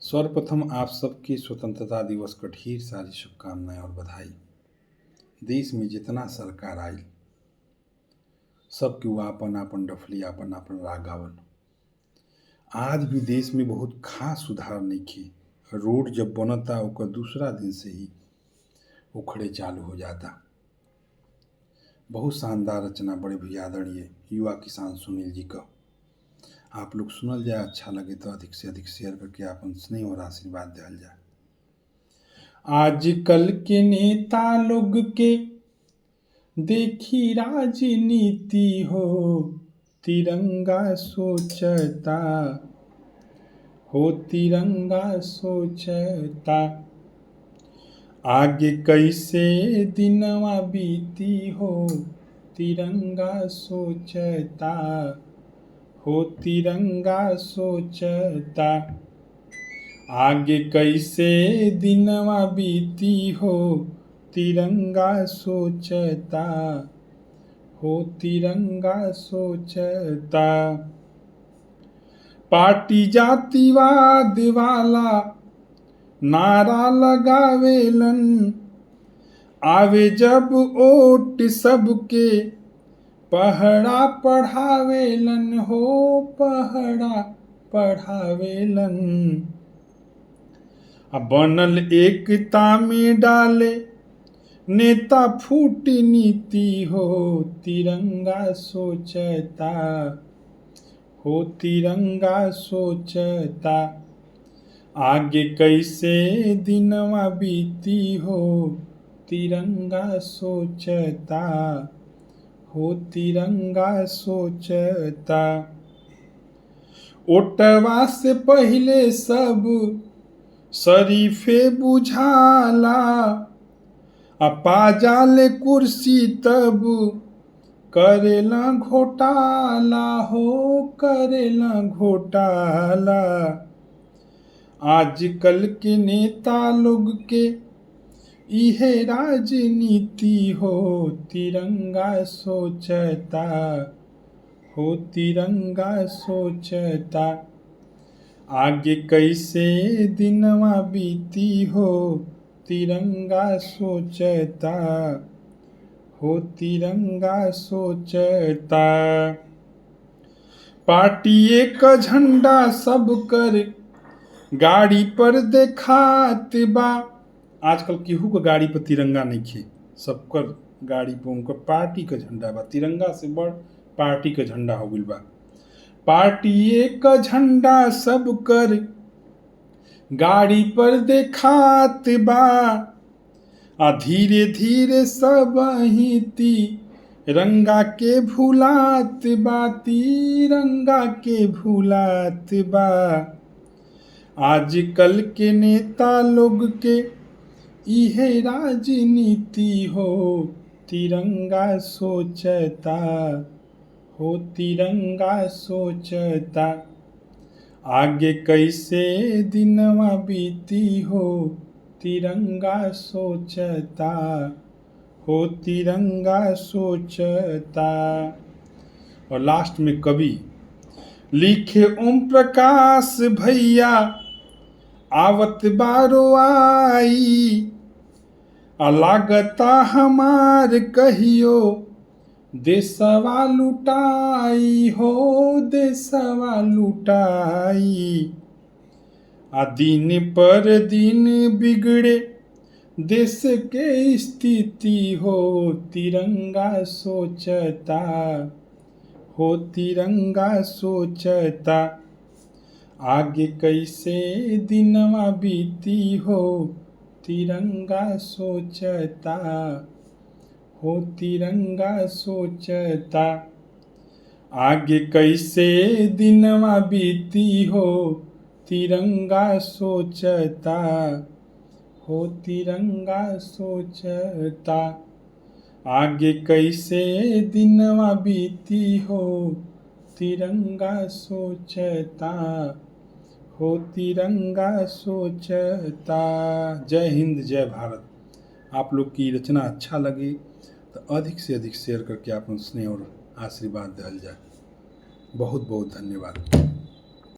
सर्वप्रथम आप सबकी स्वतंत्रता दिवस क ढेर सारी शुभकामनाएं और बधाई। देश में जितना सरकार आई सबके आपन आपन डफली आपन आपन रागावन। आज भी देश में बहुत खास सुधार नइखे। रोड जब बनता ओकर दूसरा दिन से ही उखड़े चालू हो जाता। बहुत शानदार रचना बड़े भैया आदरणीय युवा किसान सुनील जी का। आप लोग सुनल जाए, अच्छा लगे तो अधिक से अधिक शेयर करके आपन स्नेह और आशीर्वाद दिया जाए। आजकल के नेता लोग के देखी राजनीति हो, तिरंगा सोचता हो, तिरंगा सोचता। आगे कैसे दिनवा बीती हो, तिरंगा सोचता हो, तिरंगा सोचता। आगे कैसे दिनवा बीती हो, तिरंगा सोचता हो, तिरंगा सोचता। पार्टी जातिवाद वाला नारा लगावेलन, आवे जब वोट सबके पहरा पढ़ावेलन हो, पहरा पढ़ावेलन। बनल एकता में डाले नेता फूट नीति हो, तिरंगा सोचता हो, तिरंगा सोचता। आगे कैसे दिनवा बीती हो, तिरंगा सोचता हो, तिरंगा सोचता। ओटवा से पहले सब शरीफे बुझाला, पा जाले कुर्सी तब करेला घोटाला हो, करेला घोटाला। आजकल के नेता लोग के इहे राजनीति हो, तिरंगा सोचता हो, तिरंगा सोचता। आगे कैसे दिनवा बीती हो, तिरंगा सोचता हो, तिरंगा सोचता। पार्टी एक झंडा सब कर गाड़ी पर देखात बा। आजकल केहू के गाड़ी पर तिरंगा नइखे, सबकर गाड़ी पर उनकर पार्टी का झंडा बा। तिरंगा से बड़ पार्टी का झंडा हो गइल बा। पार्टी एक झंडा सब कर गाड़ी पर देखात बा। धीरे धीरे सब ही तिरंगा के भुलात बा, तिरंगा के भुलात बा। आजकल के नेता लोग के इहे राजनीति हो, तिरंगा सोचता हो, तिरंगा सोचता। आगे कैसे दिनवा बीती हो, तिरंगा सोचता हो, तिरंगा सोचता। और लास्ट में कवि लिखे ओम प्रकाश भैया आवत बारो आई, लागता हमार कहियो देशवा लुटाई हो, देशवा लुटाई। दिन पर दिन बिगड़े देश के स्थिति हो, तिरंगा सोचता हो, तिरंगा सोचता। आगे कैसे दिनवा बीती हो, तिरंगा सोचता हो, तिरंगा सोचता। आगे कैसे दिनवा बीती हो, तिरंगा सोचता हो, तिरंगा सोचता। आगे कैसे दिनवा बीती हो, तिरंगा सोचता हो, तिरंगा सोचता। जय हिंद, जय भारत। आप लोग की रचना अच्छा लगे तो अधिक से अधिक शेयर करके अपन स्नेह और आशीर्वाद दिया जाए। बहुत बहुत धन्यवाद।